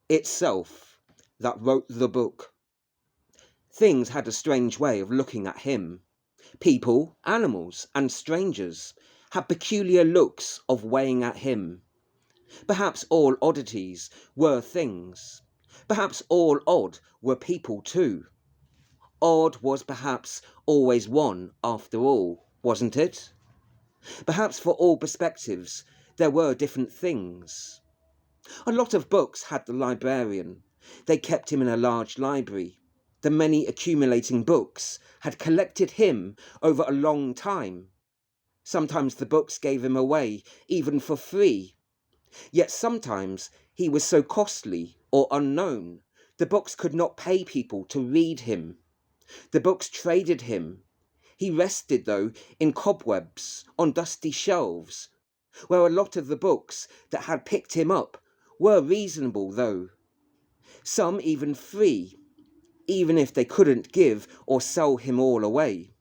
itself that wrote the book. Things had a strange way of looking at him. People, animals, and strangers had peculiar looks of weighing at him. Perhaps all oddities were things. Perhaps all odd were people too. Odd was perhaps always one after all, wasn't it? Perhaps for all perspectives there were different things. A lot of books had the librarian. They kept him in a large library. The many accumulating books had collected him over a long time. Sometimes the books gave him away, even for free. Yet sometimes he was so costly or unknown, the books could not pay people to read him. The books traded him. He rested, though, in cobwebs, on dusty shelves, where a lot of the books that had picked him up were reasonable, though. Some even free, even if they couldn't give or sell him all away.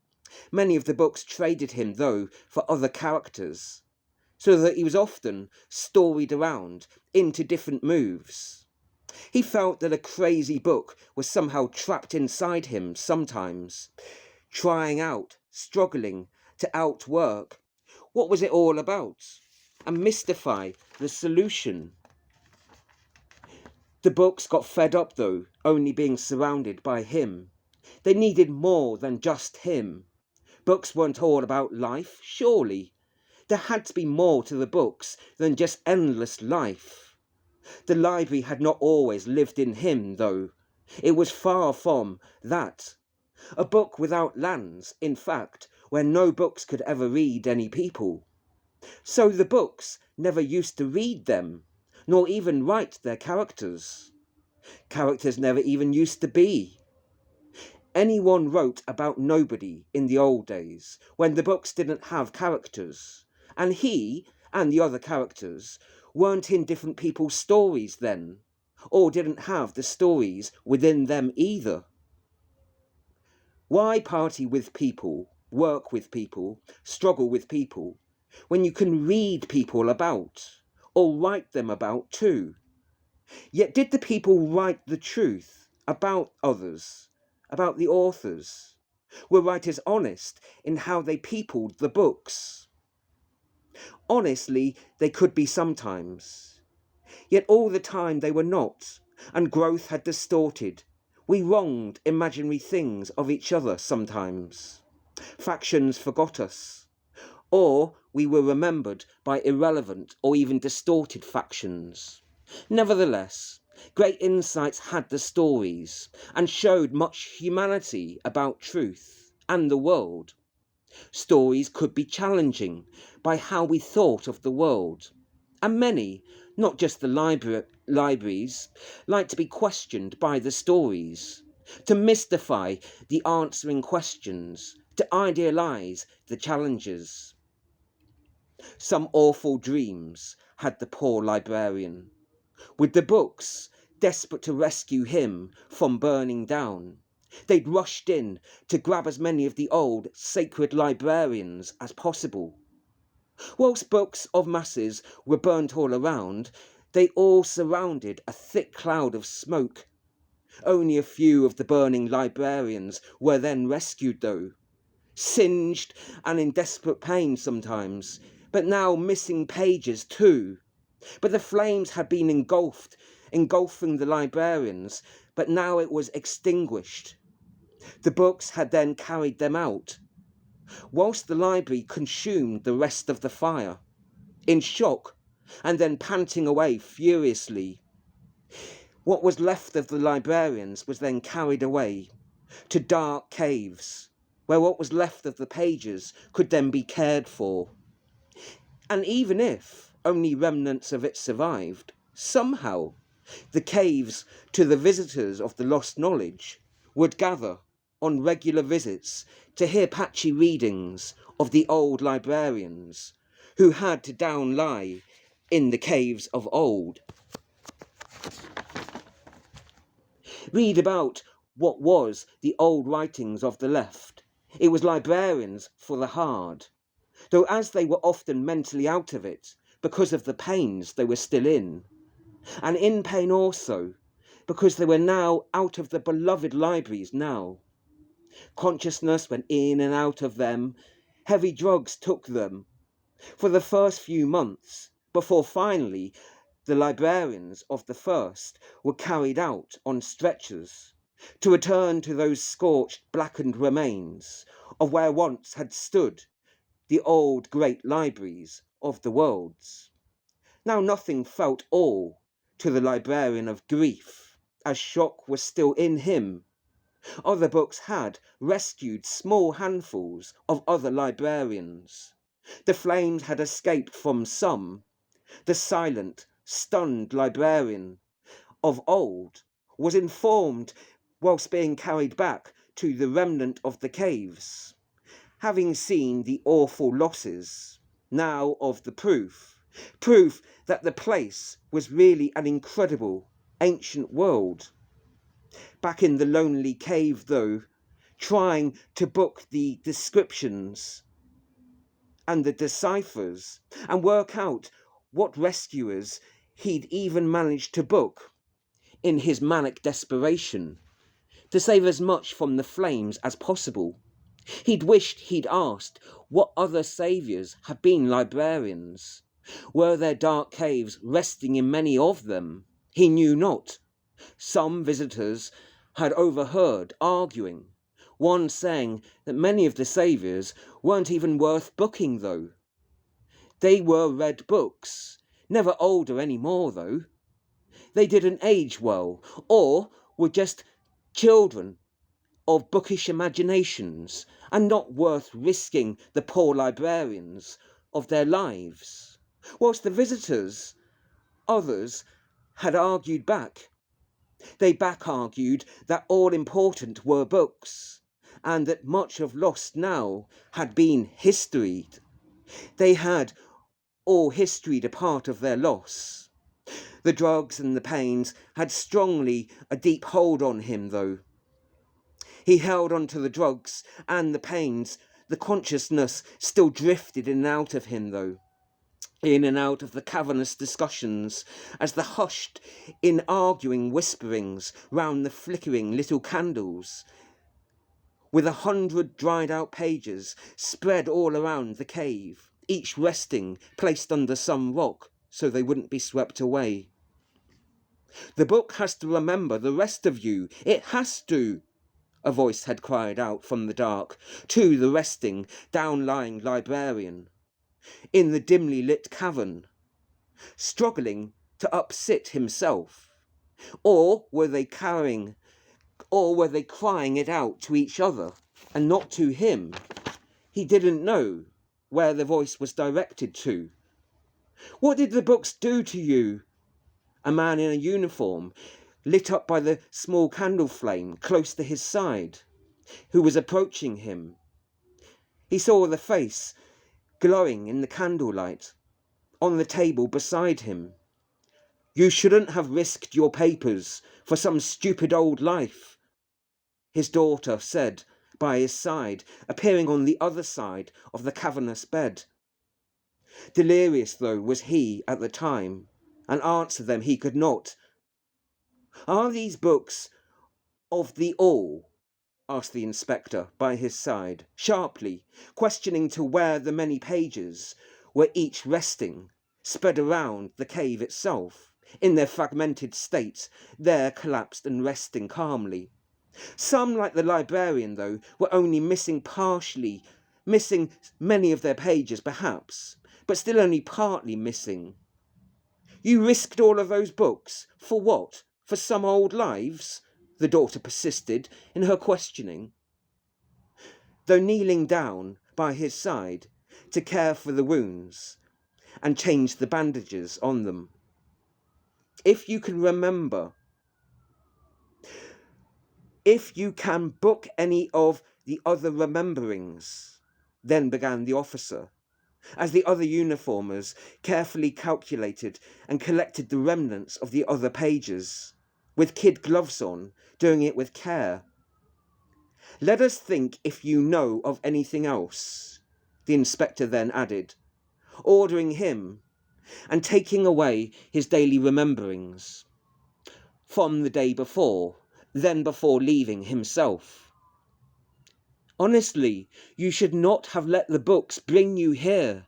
Many of the books traded him, though, for other characters, so that he was often storied around into different moves. He felt that a crazy book was somehow trapped inside him sometimes, trying out, struggling to outwork. What was it all about? And mystify the solution. The books got fed up, though, only being surrounded by him. They needed more than just him. Books weren't all about life, surely. There had to be more to the books than just endless life. The library had not always lived in him, though. It was far from that. A book without lands, in fact, where no books could ever read any people. So the books never used to read them, nor even write their characters. Characters never even used to be. Anyone wrote about nobody in the old days, when the books didn't have characters, and he and the other characters weren't in different people's stories then, or didn't have the stories within them either. Why party with people, work with people, struggle with people, when you can read people about, or write them about too? Yet did the people write the truth about others, about the authors? Were writers honest in how they peopled the books? Honestly, they could be sometimes. Yet all the time they were not, and growth had distorted. We wronged imaginary things of each other sometimes. Factions forgot us. Or we were remembered by irrelevant or even distorted factions. Nevertheless, great insights had the stories, and showed much humanity about truth and the world. Stories could be challenging by how we thought of the world, and many, not just the libraries, like to be questioned by the stories, to mystify the answering questions, to idealize the challenges. Some awful dreams had the poor librarian, with the books, desperate to rescue him from burning down. They'd rushed in to grab as many of the old sacred librarians as possible. Whilst books of masses were burnt all around, they all surrounded a thick cloud of smoke. Only a few of the burning librarians were then rescued, though, singed and in desperate pain sometimes, but now missing pages too. But the flames had been engulfing the librarians, but now it was extinguished. The books had then carried them out, whilst the library consumed the rest of the fire, in shock, and then panting away furiously. What was left of the librarians was then carried away to dark caves, where what was left of the pages could then be cared for. And even if only remnants of it survived, somehow the caves to the visitors of the lost knowledge would gather on regular visits to hear patchy readings of the old librarians who had to down lie in the caves of old. Read about what was the old writings of the left. It was librarians for the hard, though as they were often mentally out of it because of the pains they were still in. and in pain also, because they were now out of the beloved libraries now. Consciousness went in and out of them. Heavy drugs took them for the first few months, before finally the librarians of the first were carried out on stretchers to return to those scorched, blackened remains of where once had stood the old great libraries of the worlds. Now nothing felt all to the librarian of grief, as shock was still in him. Other books had rescued small handfuls of other librarians. The flames had escaped from some. The silent, stunned librarian of old was informed whilst being carried back to the remnant of the caves, having seen the awful losses, now of the proof that the place was really an incredible, ancient world. Back in the lonely cave, though, trying to book the descriptions and the deciphers and work out what rescuers he'd even managed to book in his manic desperation to save as much from the flames as possible. He'd wished he'd asked what other saviours had been librarians. Were there dark caves resting in many of them? He knew not. Some visitors had overheard arguing, one saying that many of the saviours weren't even worth booking, though. They were read books, never older any more, though. They didn't age well, or were just children of bookish imaginations, and not worth risking the poor librarians of their lives. Whilst the visitors, others, had argued back. They back-argued that all important were books, and that much of lost now had been historied. They had all historied a part of their loss. The drugs and the pains had strongly a deep hold on him, though. He held on to the drugs and the pains. The consciousness still drifted in and out of him, though. In and out of the cavernous discussions, as the hushed in arguing whisperings round the flickering little candles, with 100 dried out pages spread all around the cave, each resting placed under some rock so they wouldn't be swept away. The book has to remember the rest of you. It has to, a voice had cried out from the dark to the resting, down-lying librarian in the dimly lit cavern, struggling to upsit himself. Or were they crying it out to each other and not to him? He didn't know where the voice was directed to. What did the books do to you? A man in a uniform, lit up by the small candle flame close to his side, who was approaching him. He saw the face glowing in the candlelight on the table beside him. You shouldn't have risked your papers for some stupid old life, his daughter said by his side, appearing on the other side of the cavernous bed. Delirious, though, was he at the time, and answer them he could not. Are these books of the all? Asked the inspector by his side, sharply, questioning to where the many pages were each resting, spread around the cave itself, in their fragmented state, there collapsed and resting calmly. Some, like the librarian, though, were only missing many of their pages perhaps, but still only partly missing. You risked all of those books, for what? For some old lives? The daughter persisted in her questioning, though kneeling down by his side to care for the wounds and change the bandages on them. If you can remember, if you can book any of the other rememberings, then began the officer, as the other uniformers carefully calculated and collected the remnants of the other pages, with kid gloves on, doing it with care. Let us think if you know of anything else, the inspector then added, ordering him and taking away his daily rememberings from the day before, then before leaving himself. Honestly, you should not have let the books bring you here,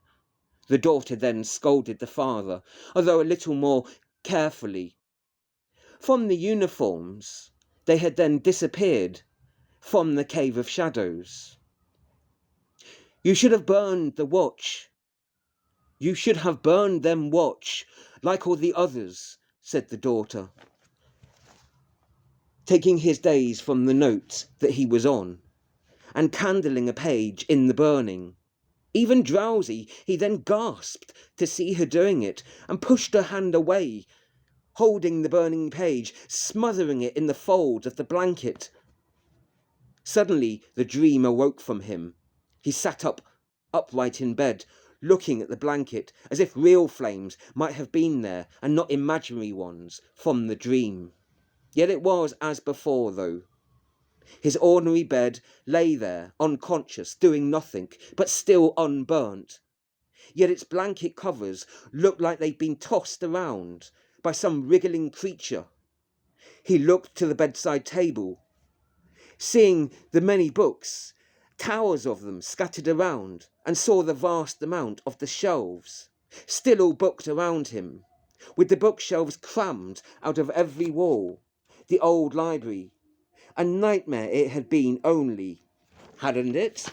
the daughter then scolded the father, although a little more carefully. From the uniforms, they had then disappeared from the Cave of Shadows. You should have burned the watch. You should have burned them watch, like all the others, said the daughter, taking his gaze from the note that he was on, and candling a page in the burning. Even drowsy, he then gasped to see her doing it, and pushed her hand away, holding the burning page, smothering it in the folds of the blanket. Suddenly the dream awoke from him. He sat upright in bed, looking at the blanket, as if real flames might have been there, and not imaginary ones from the dream. Yet it was as before, though. His ordinary bed lay there, unconscious, doing nothing, but still unburnt. Yet its blanket covers looked like they'd been tossed around by some wriggling creature. He looked to the bedside table, seeing the many books, towers of them scattered around, and saw the vast amount of the shelves, still all booked around him, with the bookshelves crammed out of every wall. The old library. A nightmare it had been only, hadn't it?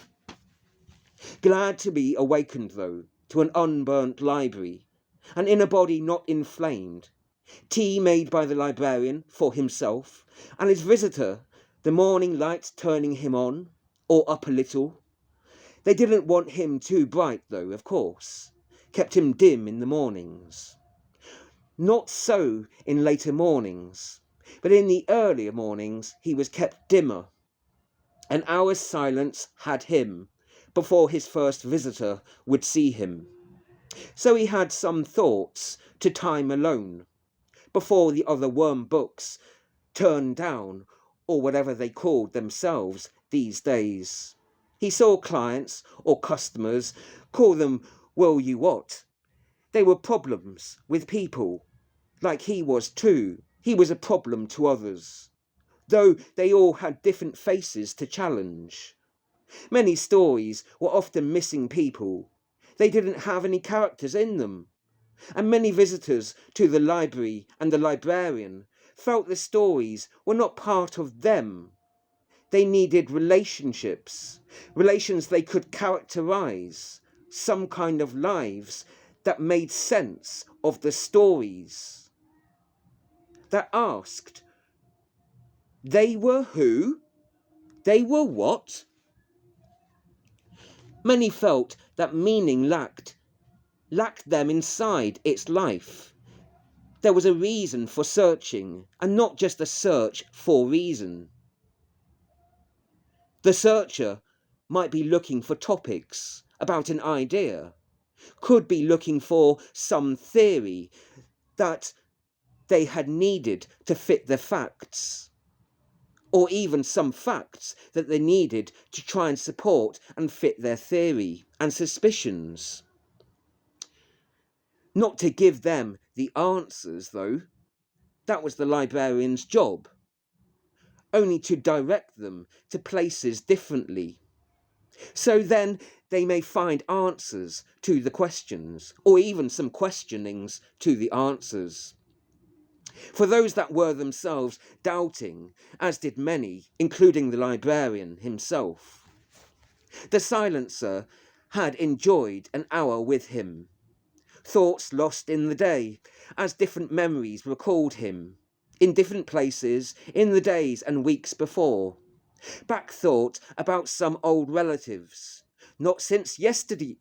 Glad to be awakened, though, to an unburnt library, and in a body not inflamed. Tea made by the librarian for himself, and his visitor, the morning lights turning him on, or up a little. They didn't want him too bright, though, of course. Kept him dim in the mornings. Not so in later mornings, but in the earlier mornings he was kept dimmer. An hour's silence had him, before his first visitor would see him. So he had some thoughts to time alone, before the other worm books turned down, or whatever they called themselves these days. He saw clients or customers, call them will you what. They were problems with people, like he was too. He was a problem to others, though they all had different faces to challenge. Many stories were often missing people. They didn't have any characters in them. And many visitors to the library and the librarian felt the stories were not part of them. They needed relationships, relations they could characterize, some kind of lives that made sense of the stories. That asked, they were who? They were what? Many felt that meaning lacked them inside its life. There was a reason for searching, and not just a search for reason. The searcher might be looking for topics about an idea, could be looking for some theory that they had needed to fit the facts, or even some facts that they needed to try and support and fit their theory and suspicions. Not to give them the answers, though. That was the librarian's job. Only to direct them to places differently. So then they may find answers to the questions, or even some questionings to the answers. For those that were themselves doubting, as did many, including the librarian himself. The silencer had enjoyed an hour with him. Thoughts lost in the day, as different memories recalled him, in different places, in the days and weeks before. Back thought about some old relatives, not since yesteryear,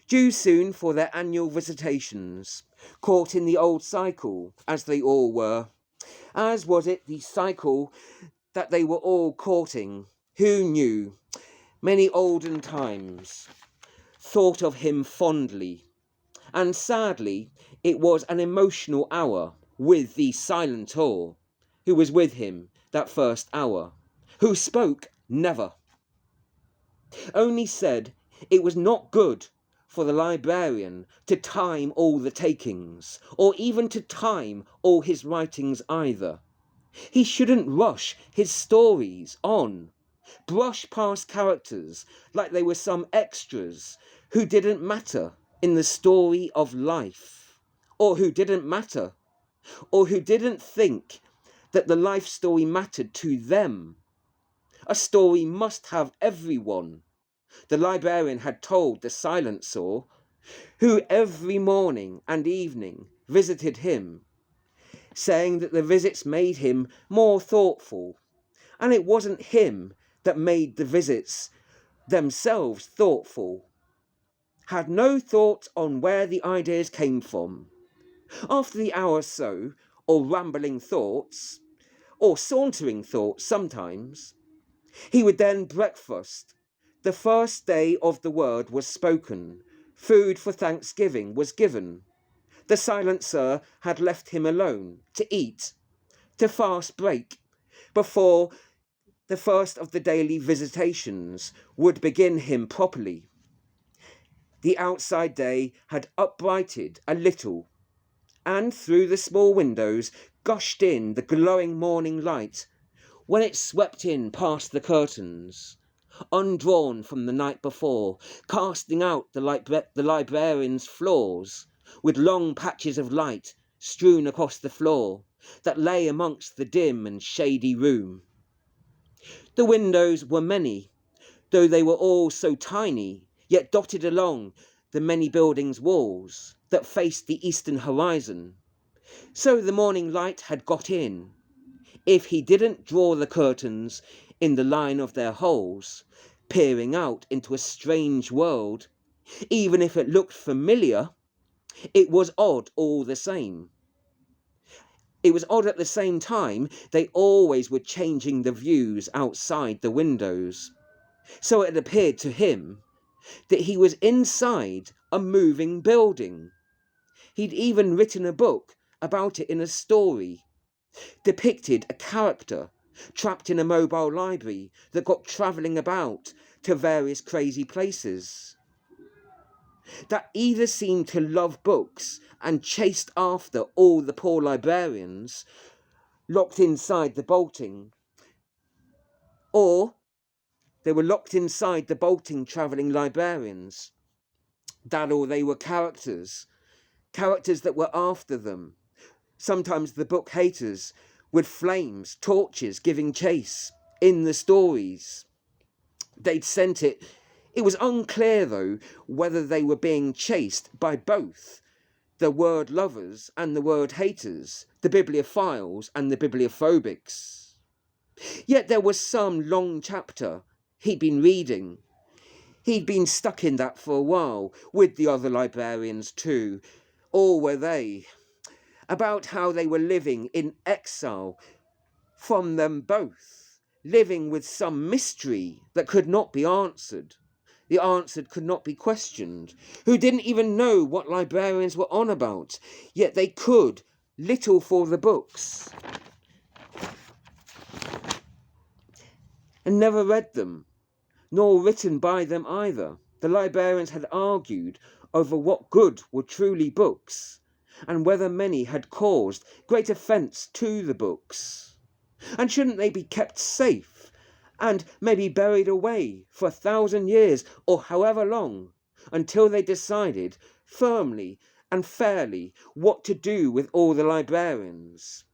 due soon for their annual visitations, caught in the old cycle, as they all were. As was it the cycle that they were all courting, who knew, many olden times, thought of him fondly. And sadly, it was an emotional hour with the silentor, who was with him that first hour, who spoke never, only said it was not good for the librarian to time all the takings, or even to time all his writings either. He shouldn't rush his stories on, brush past characters like they were some extras who didn't matter in the story of life, or who didn't matter, or who didn't think that the life story mattered to them. A story must have everyone. The librarian had told the Silencer, who every morning and evening visited him, saying that the visits made him more thoughtful, and it wasn't him that made the visits themselves thoughtful, had no thought on where the ideas came from. After the hour or so, or rambling thoughts, or sauntering thoughts sometimes, he would then breakfast. The first day of the word was spoken. Food for Thanksgiving was given. The Silencer had left him alone to eat, to fast break, before the first of the daily visitations would begin him properly. The outside day had upbrighted a little, and through the small windows gushed in the glowing morning light when it swept in past the curtains, undrawn from the night before, casting out the librarian's floors with long patches of light strewn across the floor that lay amongst the dim and shady room. The windows were many, though they were all so tiny, yet dotted along the many buildings' walls that faced the eastern horizon. So the morning light had got in, if he didn't draw the curtains in the line of their holes, peering out into a strange world. Even if it looked familiar, it was odd all the same. It was odd at the same time they always were changing the views outside the windows. So it appeared to him that he was inside a moving building. He'd even written a book about it in a story, depicted a character trapped in a mobile library that got travelling about to various crazy places, that either seemed to love books and chased after all the poor librarians locked inside the bolting, or they were locked inside the bolting travelling librarians, that or they were characters that were after them, sometimes the book haters, with flames, torches giving chase in the stories. They'd sent it. It was unclear, though, whether they were being chased by both the word lovers and the word haters, the bibliophiles and the bibliophobics. Yet there was some long chapter he'd been reading. He'd been stuck in that for a while, with the other librarians too, or were they, about how they were living in exile from them both, living with some mystery that could not be answered. The answered could not be questioned, who didn't even know what librarians were on about, yet they could little for the books, and never read them, nor written by them either. The librarians had argued over what good were truly books, and whether many had caused great offence to the books. And shouldn't they be kept safe, and maybe buried away for 1,000 years, or however long, until they decided firmly and fairly what to do with all the librarians?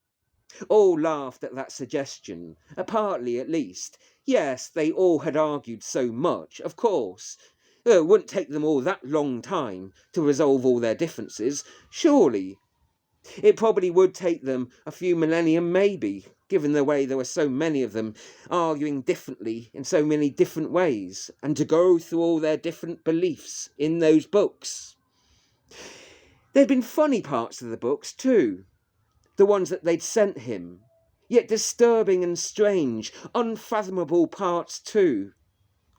All laughed at that suggestion, partly at least. Yes, they all had argued so much, of course. It wouldn't take them all that long time to resolve all their differences, surely. It probably would take them a few millennium, maybe, given the way there were so many of them arguing differently in so many different ways, and to go through all their different beliefs in those books. There'd been funny parts of the books too, the ones that they'd sent him, yet disturbing and strange, unfathomable parts too.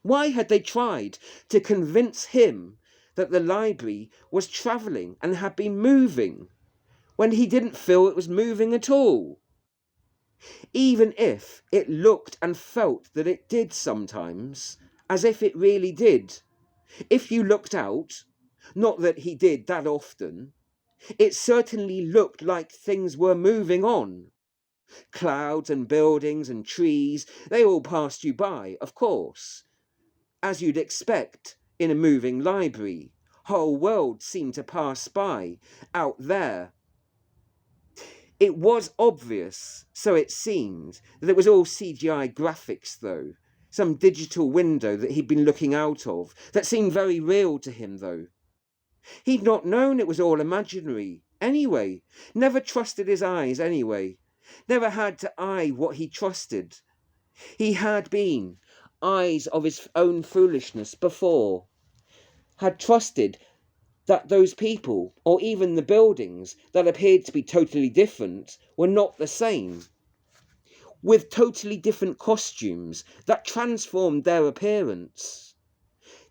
Why had they tried to convince him that the library was travelling and had been moving, when he didn't feel it was moving at all? Even if it looked and felt that it did sometimes, as if it really did. If you looked out, Not that he did that often. It certainly looked like things were moving on. Clouds and buildings and trees, they all passed you by, of course. As you'd expect in a moving library, whole worlds seemed to pass by out there. It was obvious, so it seemed, that it was all CGI graphics though. Some digital window that he'd been looking out of, that seemed very real to him though. He'd not known it was all imaginary, anyway. Never trusted his eyes anyway. Never had to eye what he trusted. He had been eyes of his own foolishness before. Had trusted that those people, or even the buildings that appeared to be totally different, were not the same, with totally different costumes that transformed their appearance.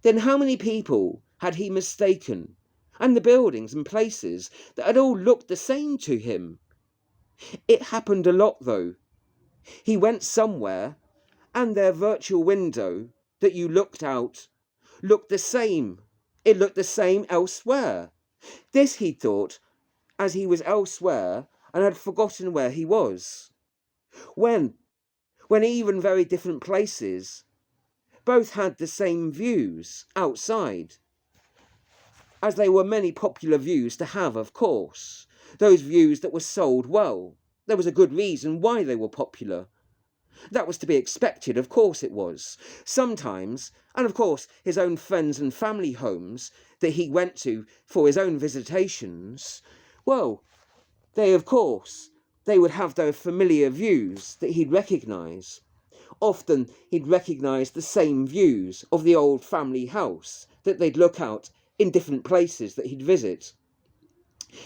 Then how many people had he mistaken, and the buildings and places that had all looked the same to him? It happened a lot though. He went somewhere, and their virtual window that you looked out looked the same. It looked the same elsewhere. This, he thought, as he was elsewhere and had forgotten where he was. When even very different places both had the same views outside, as they were many popular views to have, of course. Those views that were sold well. There was a good reason why they were popular. That was to be expected, of course it was. Sometimes, and of course his own friends and family homes that he went to for his own visitations, well, they would have their familiar views that he'd recognise. Often he'd recognise the same views of the old family house that they'd look out in different places that he'd visit.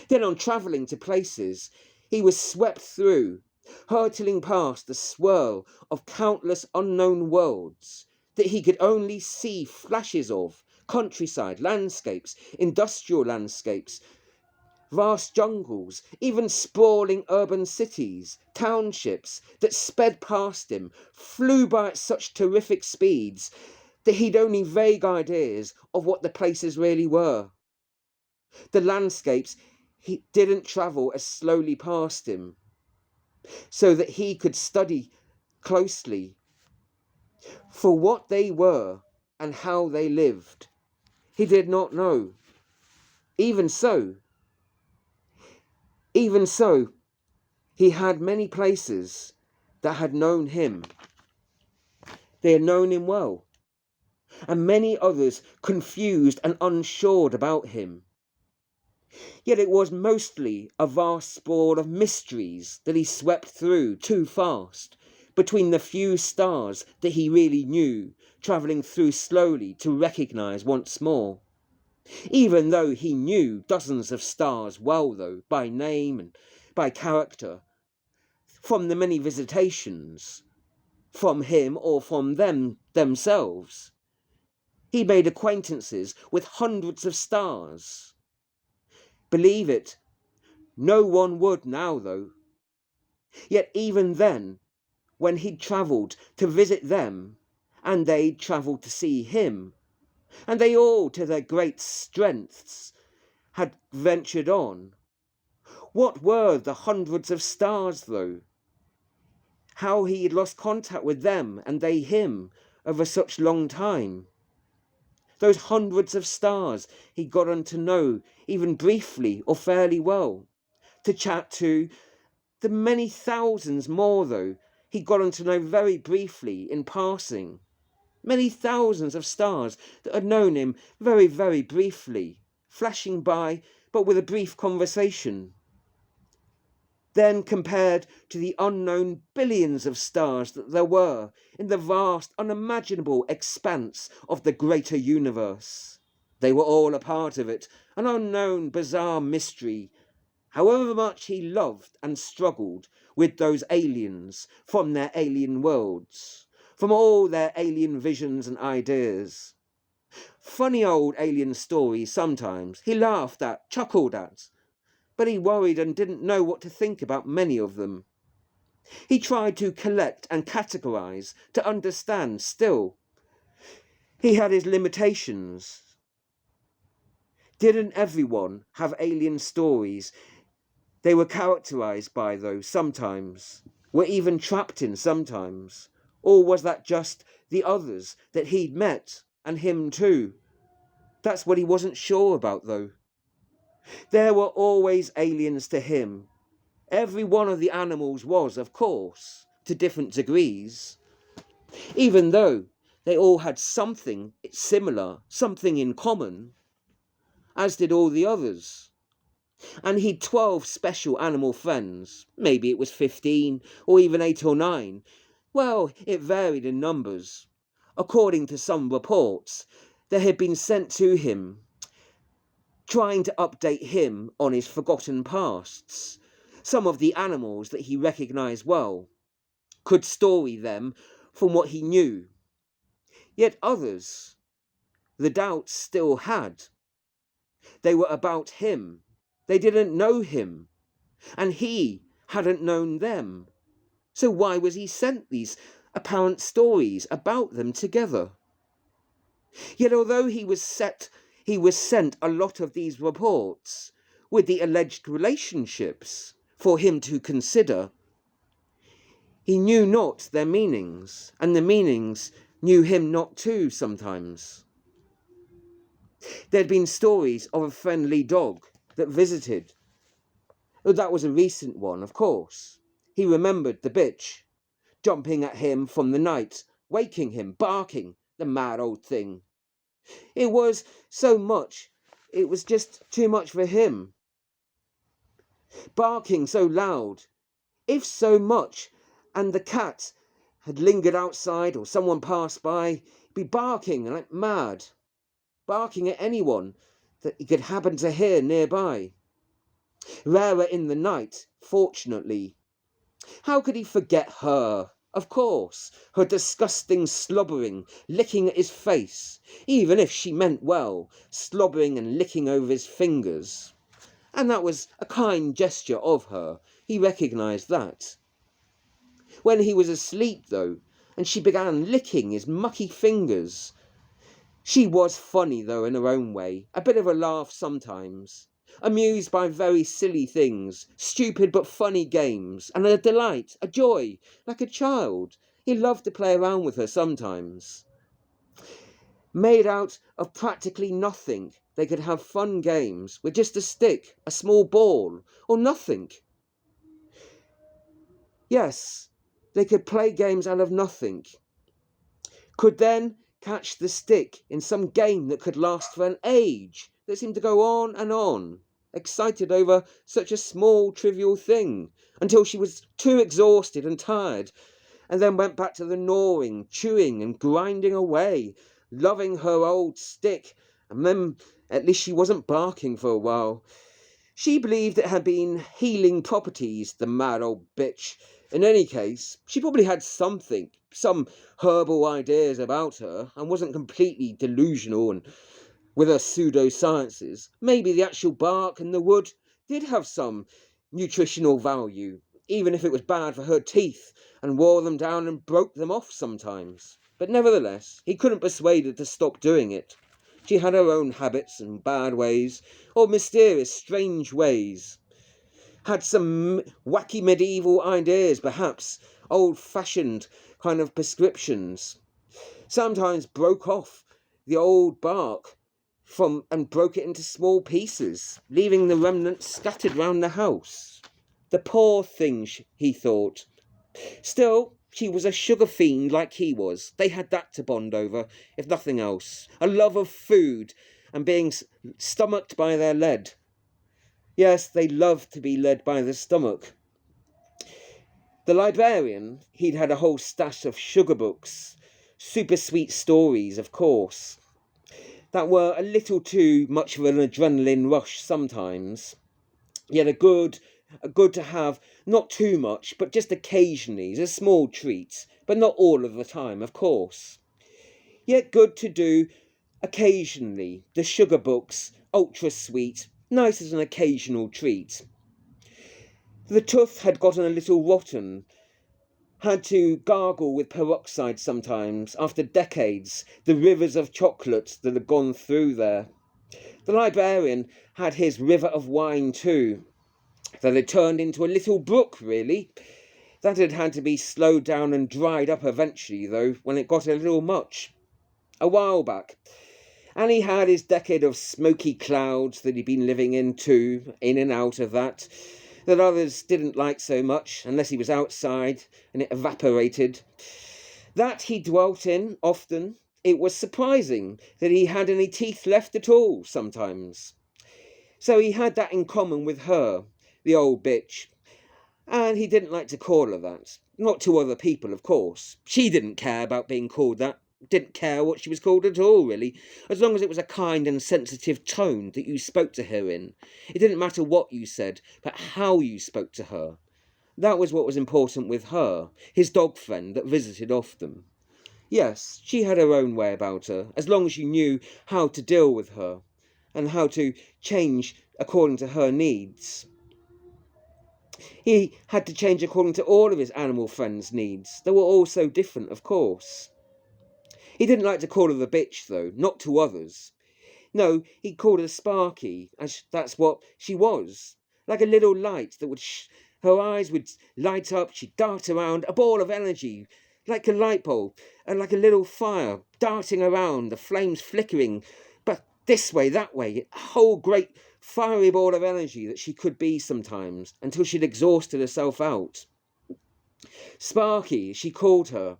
Then on travelling to places, he was swept through, hurtling past the swirl of countless unknown worlds that he could only see flashes of, countryside, landscapes, industrial landscapes, vast jungles, even sprawling urban cities, townships that sped past him, flew by at such terrific speeds that he'd only vague ideas of what the places really were. The landscapes he didn't travel as slowly past him, so that he could study closely for what they were and how they lived. He did not know. Even so, he had many places that had known him. They had known him well, and many others confused and unsure about him. Yet it was mostly a vast sprawl of mysteries that he swept through too fast, between the few stars that he really knew, travelling through slowly to recognise once more. Even though he knew dozens of stars well though, by name and by character, from the many visitations, from him or from them themselves. He made acquaintances with hundreds of stars. Believe it, no one would now though. Yet even then, when he'd travelled to visit them, and they'd travelled to see him, and they all, to their great strengths, had ventured on, what were the hundreds of stars though? How he had lost contact with them and they him over such long time. Those hundreds of stars he'd gotten to know even briefly or fairly well, to chat to. The many thousands more though he'd gotten to know very briefly in passing. Many thousands of stars that had known him very, very briefly, flashing by but with a brief conversation. Then compared to the unknown billions of stars that there were in the vast, unimaginable expanse of the greater universe. They were all a part of it, an unknown, bizarre mystery. However much he loved and struggled with those aliens from their alien worlds, from all their alien visions and ideas. Funny old alien stories sometimes, he laughed at, chuckled at, but he worried and didn't know what to think about many of them. He tried to collect and categorize, to understand still. He had his limitations. Didn't everyone have alien stories they were characterized by, though, sometimes? Were even trapped in sometimes? Or was that just the others that he'd met, and him too? That's what he wasn't sure about, though. There were always aliens to him. Every one of the animals was, of course, to different degrees, even though they all had something similar, something in common, as did all the others. And he'd 12 special animal friends. Maybe it was 15, or even 8 or 9. Well, it varied in numbers. According to some reports, they had been sent to him, trying to update him on his forgotten pasts. Some of the animals that he recognized well could story them from what he knew. Yet others, the doubts still had. They were about him. They didn't know him, and he hadn't known them. So why was he sent these apparent stories about them together? Yet although he was sent a lot of these reports with the alleged relationships for him to consider, he knew not their meanings, and the meanings knew him not too sometimes. There'd been stories of a friendly dog that visited. That was a recent one, of course. He remembered the bitch, jumping at him from the night, waking him, barking, the mad old thing. It was just too much for him. Barking so loud, if so much, and the cat had lingered outside or someone passed by, he'd be barking like mad, barking at anyone that he could happen to hear nearby. Rarer in the night, fortunately. How could he forget her? Of course, her disgusting slobbering, licking at his face, even if she meant well, slobbering and licking over his fingers. And that was a kind gesture of her. He recognised that. When he was asleep, though, and she began licking his mucky fingers. She was funny, though, in her own way, a bit of a laugh sometimes. Amused by very silly things, stupid but funny games, and a delight, a joy, like a child. He loved to play around with her sometimes. Made out of practically nothing, they could have fun games with just a stick, a small ball, or nothing. Yes, they could play games out of nothing. Could then catch the stick in some game that could last for an age, that seemed to go on and on, excited over such a small, trivial thing, until she was too exhausted and tired, and then went back to the gnawing, chewing, and grinding away, loving her old stick, and then at least she wasn't barking for a while. She believed it had been healing properties, the mad old bitch. In any case, she probably had something, some herbal ideas about her, and wasn't completely delusional and with her pseudosciences. Maybe the actual bark and the wood did have some nutritional value, even if it was bad for her teeth and wore them down and broke them off sometimes. But nevertheless, he couldn't persuade her to stop doing it. She had her own habits and bad ways, or mysterious, strange ways. Had some wacky medieval ideas, perhaps, old-fashioned kind of prescriptions. Sometimes broke off the old bark and broke it into small pieces, leaving the remnants scattered round the house. The poor thing, he thought. Still, she was a sugar fiend like he was. They had that to bond over, if nothing else. A love of food and being stomached by their lead. Yes, they loved to be led by the stomach. The librarian, he'd had a whole stash of sugar books, super sweet stories, of course, that were a little too much of an adrenaline rush sometimes. Yet a good to have, not too much, but just occasionally, as a small treat, but not all of the time, of course. Yet good to do occasionally, the sugar books, ultra sweet, nice as an occasional treat. The tooth had gotten a little rotten, had to gargle with peroxide sometimes, after decades, the rivers of chocolate that had gone through there. The librarian had his river of wine too, that had turned into a little brook, really. That had had to be slowed down and dried up eventually, though, when it got a little much. A while back. And he had his decade of smoky clouds that he'd been living in too, in and out of that others didn't like so much, unless he was outside and it evaporated. That he dwelt in often. It was surprising that he had any teeth left at all sometimes. So he had that in common with her, the old bitch. And he didn't like to call her that. Not to other people, of course. She didn't care about being called that. Didn't care what she was called at all, really, as long as it was a kind and sensitive tone that you spoke to her in. It didn't matter what you said, but how you spoke to her. That was what was important with her, his dog friend that visited often. Yes, she had her own way about her, as long as you knew how to deal with her, and how to change according to her needs. He had to change according to all of his animal friends' needs. They were all so different, of course. He didn't like to call her the bitch, though, not to others. No, he called her Sparky, as that's what she was. Like a little light that would her eyes would light up, she'd dart around, a ball of energy, like a light bulb, and like a little fire, darting around, the flames flickering, but this way, that way, a whole great fiery ball of energy that she could be sometimes, until she'd exhausted herself out. Sparky, she called her,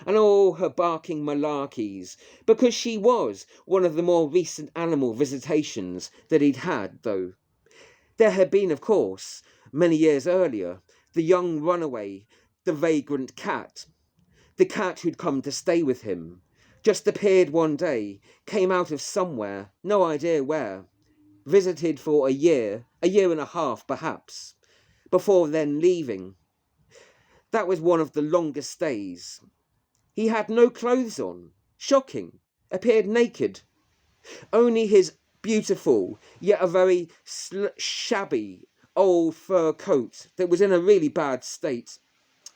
and all her barking malarkeys, because she was one of the more recent animal visitations that he'd had, though. There had been, of course, many years earlier, the young runaway, the vagrant cat. The cat who'd come to stay with him. Just appeared one day, came out of somewhere, no idea where. Visited for a year and a half perhaps, before then leaving. That was one of the longest stays. He had no clothes on. Shocking. Appeared naked. Only his beautiful, yet a very shabby, old fur coat that was in a really bad state.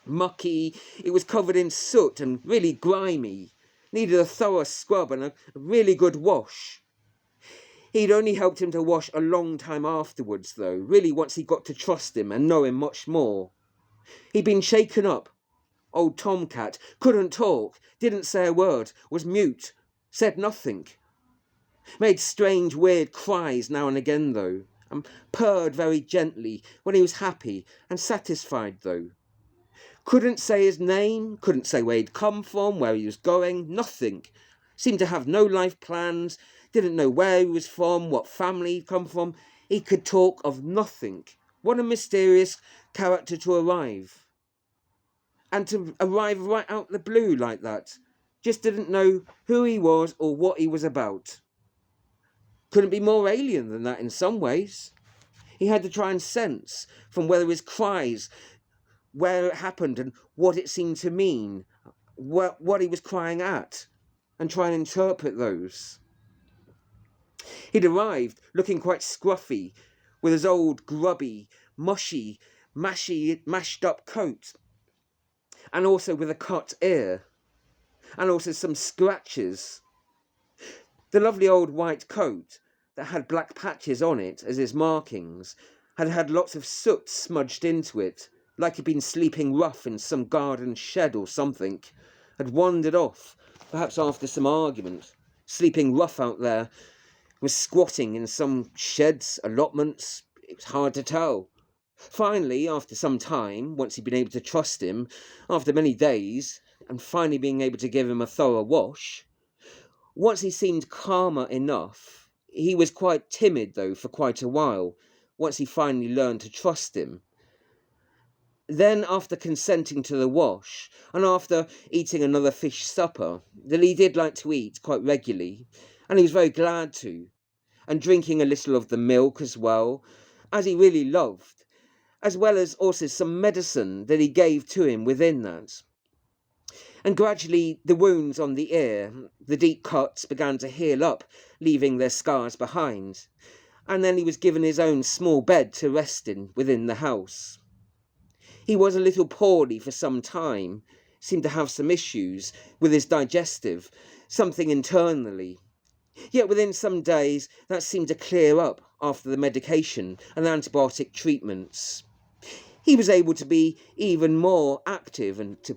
Mucky, it was covered in soot and really grimy. Needed a thorough scrub and a really good wash. He'd only helped him to wash a long time afterwards, though, really once he got to trust him and know him much more. He'd been shaken up. Old Tomcat couldn't talk, didn't say a word, was mute, said nothing. Made strange, weird cries now and again, though, and purred very gently when he was happy and satisfied, though. Couldn't say his name, couldn't say where he'd come from, where he was going, nothing. Seemed to have no life plans, didn't know where he was from, what family he'd come from. He could talk of nothing. What a mysterious character to arrive. And to arrive right out the blue like that. Just didn't know who he was or what he was about. Couldn't be more alien than that in some ways. He had to try and sense from whether his cries, where it happened and what it seemed to mean, what he was crying at, and try and interpret those. He'd arrived looking quite scruffy, with his old grubby, mushy, mashed up coat, and also with a cut ear, and also some scratches. The lovely old white coat that had black patches on it as his markings had had lots of soot smudged into it, like he'd been sleeping rough in some garden shed or something, had wandered off, perhaps after some argument, sleeping rough out there, was squatting in some sheds, allotments. It was hard to tell. Finally, after some time, once he'd been able to trust him, after many days, and finally being able to give him a thorough wash, once he seemed calmer enough, he was quite timid though for quite a while, once he finally learned to trust him. Then, after consenting to the wash, and after eating another fish supper, that he did like to eat quite regularly, and he was very glad to, and drinking a little of the milk as well, as he really loved, as well as also some medicine that he gave to him within that. And gradually the wounds on the ear, the deep cuts, began to heal up, leaving their scars behind, and then he was given his own small bed to rest in within the house. He was a little poorly for some time, seemed to have some issues with his digestive, something internally. Yet within some days, that seemed to clear up after the medication and the antibiotic treatments. He was able to be even more active and to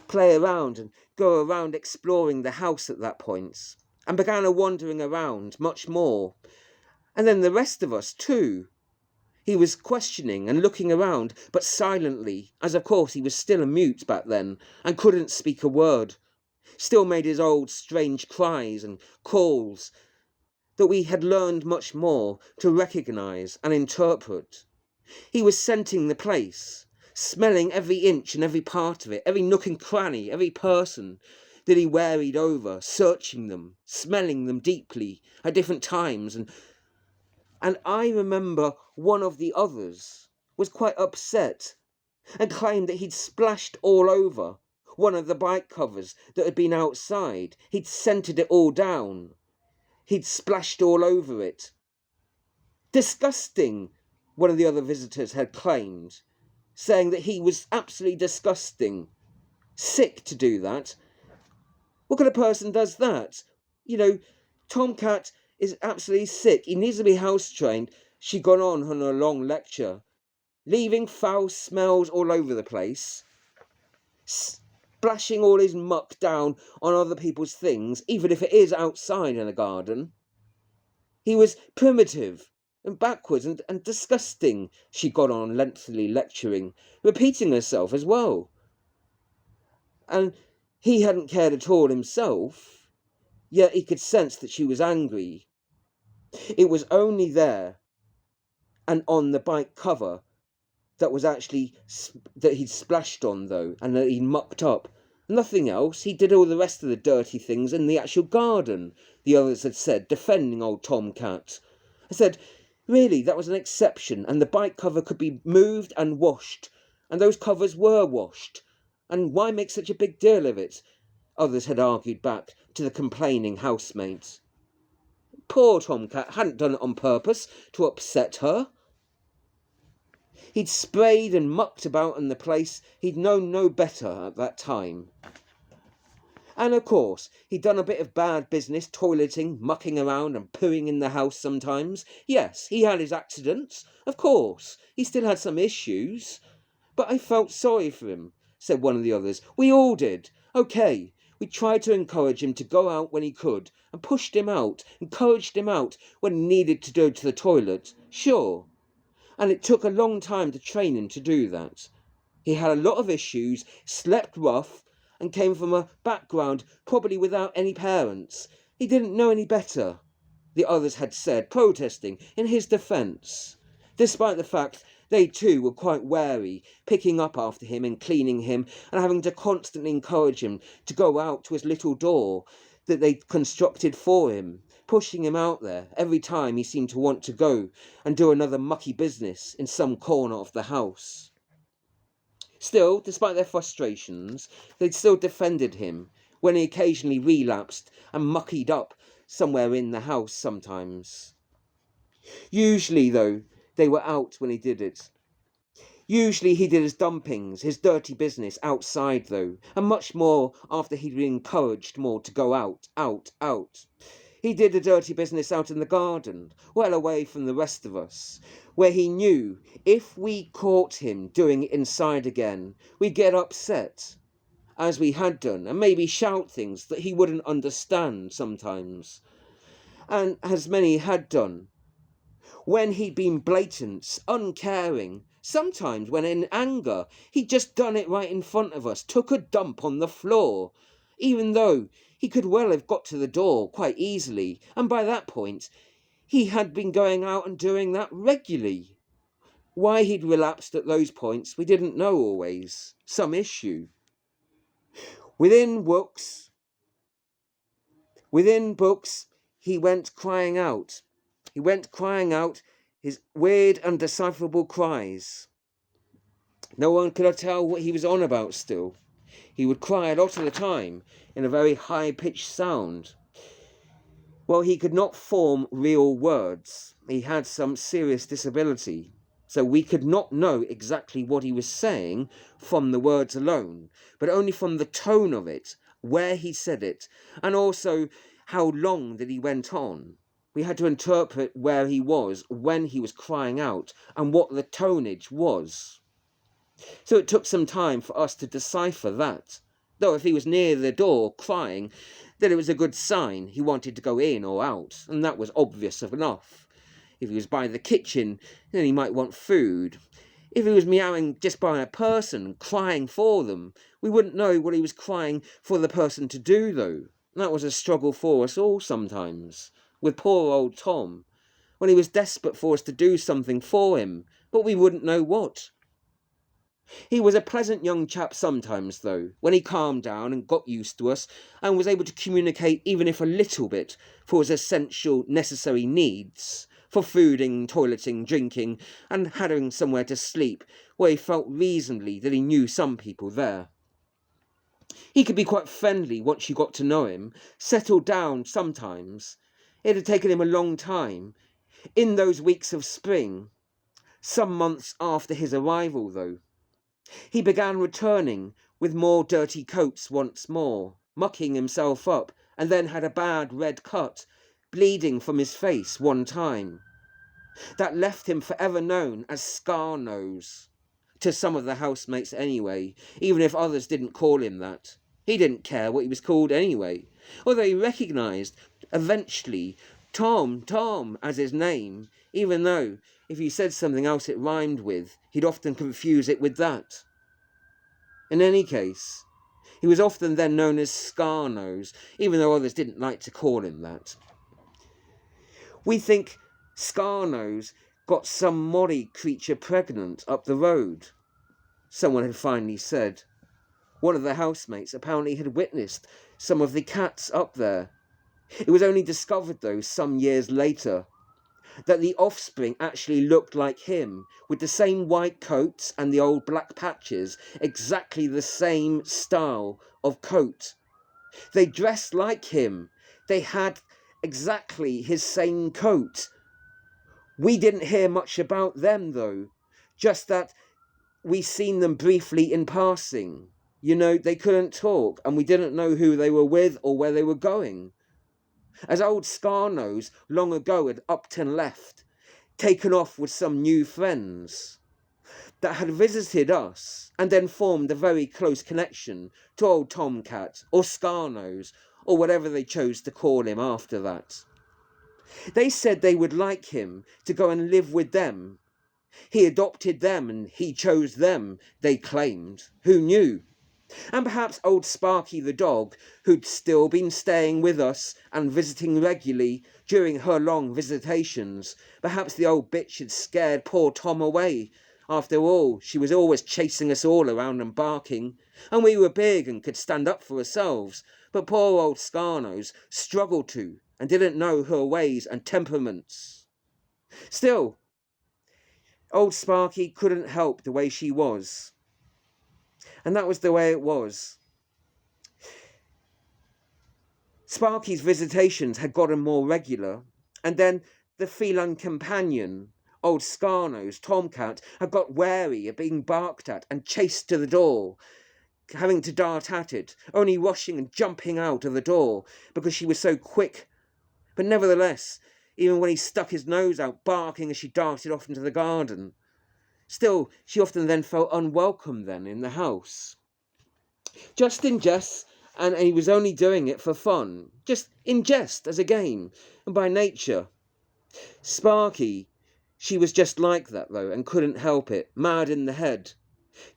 play around and go around exploring the house at that point, and began wandering around much more. And then the rest of us too. He was questioning and looking around, but silently, as of course he was still a mute back then and couldn't speak a word. Still made his old strange cries and calls that we had learned much more to recognise and interpret. He was scenting the place, smelling every inch and every part of it, every nook and cranny, every person that he wearied over, searching them, smelling them deeply at different times. And I remember one of the others was quite upset and claimed that he'd splashed all over one of the bike covers that had been outside. He'd scented it all down. He'd splashed all over it. Disgusting, one of the other visitors had claimed, saying that he was absolutely disgusting. Sick to do that. What kind of person does that? You know, Tomcat is absolutely sick. He needs to be house trained. She gone on a long lecture, leaving foul smells all over the place, splashing all his muck down on other people's things, even if it is outside in a garden. He was primitive and backwards and disgusting, she got on lengthily lecturing, repeating herself as well. And he hadn't cared at all himself, yet he could sense that she was angry. It was only there and on the bike cover that was actually, that he'd splashed on though, and that he'd mucked up. Nothing else. He did all the rest of the dirty things in the actual garden, the others had said, defending old Tomcat. I said, really, that was an exception, and the bike cover could be moved and washed, and those covers were washed. And why make such a big deal of it? Others had argued back to the complaining housemates. Poor Tomcat hadn't done it on purpose to upset her. He'd sprayed and mucked about in the place. He'd known no better at that time. And of course, he'd done a bit of bad business, toileting, mucking around and pooing in the house sometimes. Yes, he had his accidents. Of course, he still had some issues. But I felt sorry for him, said one of the others. We all did. Okay, we tried to encourage him to go out when he could, and pushed him out, encouraged him out when he needed to go to the toilet. Sure. And it took a long time to train him to do that. He had a lot of issues, slept rough, and came from a background probably without any parents. He didn't know any better, the others had said, protesting in his defence, despite the fact they too were quite wary, picking up after him and cleaning him, and having to constantly encourage him to go out to his little door that they'd constructed for him, pushing him out there every time he seemed to want to go and do another mucky business in some corner of the house. Still, despite their frustrations, they'd still defended him when he occasionally relapsed and muckied up somewhere in the house sometimes. Usually, though, they were out when he did it. Usually he did his dumpings, his dirty business outside though, and much more after he'd been encouraged more to go out. He did the dirty business out in the garden, well away from the rest of us, where he knew if we caught him doing it inside again, we'd get upset, as we had done, and maybe shout things that he wouldn't understand sometimes, and as many had done. When he'd been blatant, uncaring, sometimes when in anger, he'd just done it right in front of us, took a dump on the floor, even though he could well have got to the door quite easily, and by that point, he had been going out and doing that regularly. Why he'd relapsed at those points, we didn't know always. Some issue. Within books, he went crying out. He went crying out his weird, undecipherable cries. No one could tell what he was on about still. He would cry a lot of the time in a very high-pitched sound. Well, he could not form real words. He had some serious disability, so we could not know exactly what he was saying from the words alone, but only from the tone of it, where he said it, and also how long that he went on. We had to interpret where he was, when he was crying out, and what the tonnage was. So it took some time for us to decipher that. Though if he was near the door crying, then it was a good sign he wanted to go in or out, and that was obvious enough. If he was by the kitchen, then he might want food. If he was meowing just by a person, crying for them, we wouldn't know what he was crying for the person to do, though. That was a struggle for us all sometimes, with poor old Tom, when he was desperate for us to do something for him, but we wouldn't know what. He was a pleasant young chap sometimes, though, when he calmed down and got used to us and was able to communicate even if a little bit for his essential necessary needs, for fooding, toileting, drinking, and having somewhere to sleep, where he felt reasonably that he knew some people there. He could be quite friendly once you got to know him, settled down sometimes. It had taken him a long time. In those weeks of spring, some months after his arrival, though, he began returning with more dirty coats once more, mucking himself up, and then had a bad red cut, bleeding from his face one time. That left him forever known as Scar Nose, to some of the housemates anyway, even if others didn't call him that. He didn't care what he was called anyway, although he recognised, eventually, Tom as his name, even though, if he said something else it rhymed with, he'd often confuse it with that. In any case, he was often then known as Scar Nose, even though others didn't like to call him that. We think Scar Nose got some molly creature pregnant up the road, someone had finally said. One of the housemates apparently had witnessed some of the cats up there. It was only discovered, though, some years later, that the offspring actually looked like him, with the same white coats and the old black patches, exactly the same style of coat. They dressed like him. They had exactly his same coat. We didn't hear much about them, though, just that we seen them briefly in passing. You know, they couldn't talk, and we didn't know who they were with or where they were going. As old Scar Nose long ago had upped and left, taken off with some new friends that had visited us, and then formed a very close connection to old Tomcat, or Scar Nose, or whatever they chose to call him after that. They said they would like him to go and live with them. He adopted them and he chose them, they claimed. Who knew? And perhaps old Sparky the dog, who'd still been staying with us and visiting regularly during her long visitations, perhaps the old bitch had scared poor Tom away. After all, she was always chasing us all around and barking, and we were big and could stand up for ourselves, but poor old Scar Nose struggled to and didn't know her ways and temperaments. Still, old Sparky couldn't help the way she was. And that was the way it was. Sparky's visitations had gotten more regular, and then the feline companion, old Scar Nose, Tomcat, had got wary of being barked at and chased to the door, having to dart at it, only rushing and jumping out of the door because she was so quick. But nevertheless, even when he stuck his nose out, barking as she darted off into the garden, still, she often then felt unwelcome then in the house. Just in jest, and he was only doing it for fun. Just in jest, as a game, and by nature. Sparky, she was just like that, though, and couldn't help it, mad in the head.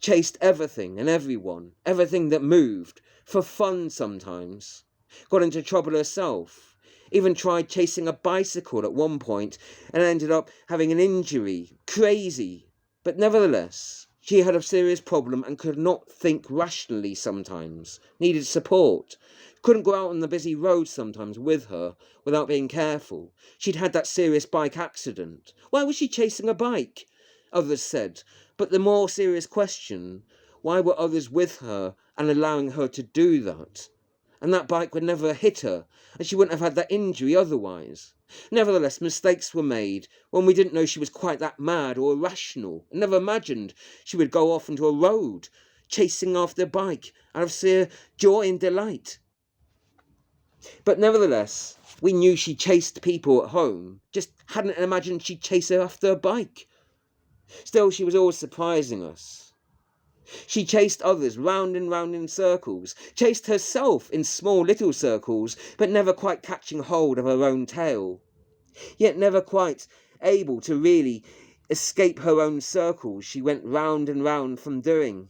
Chased everything and everyone, everything that moved, for fun sometimes. Got into trouble herself. Even tried chasing a bicycle at one point, and ended up having an injury. Crazy. But nevertheless, she had a serious problem and could not think rationally sometimes, needed support, couldn't go out on the busy road sometimes with her without being careful. She'd had that serious bike accident. Why was she chasing a bike? Others said, but the more serious question, why were others with her and allowing her to do that? And that bike would never hit her, and she wouldn't have had that injury otherwise. Nevertheless, mistakes were made when we didn't know she was quite that mad or irrational, and never imagined she would go off into a road, chasing after a bike, out of sheer joy and delight. But nevertheless, we knew she chased people at home, just hadn't imagined she'd chase her after a bike. Still, she was always surprising us. She chased others round and round in circles, chased herself in small little circles, but never quite catching hold of her own tail. Yet never quite able to really escape her own circles she went round and round from doing.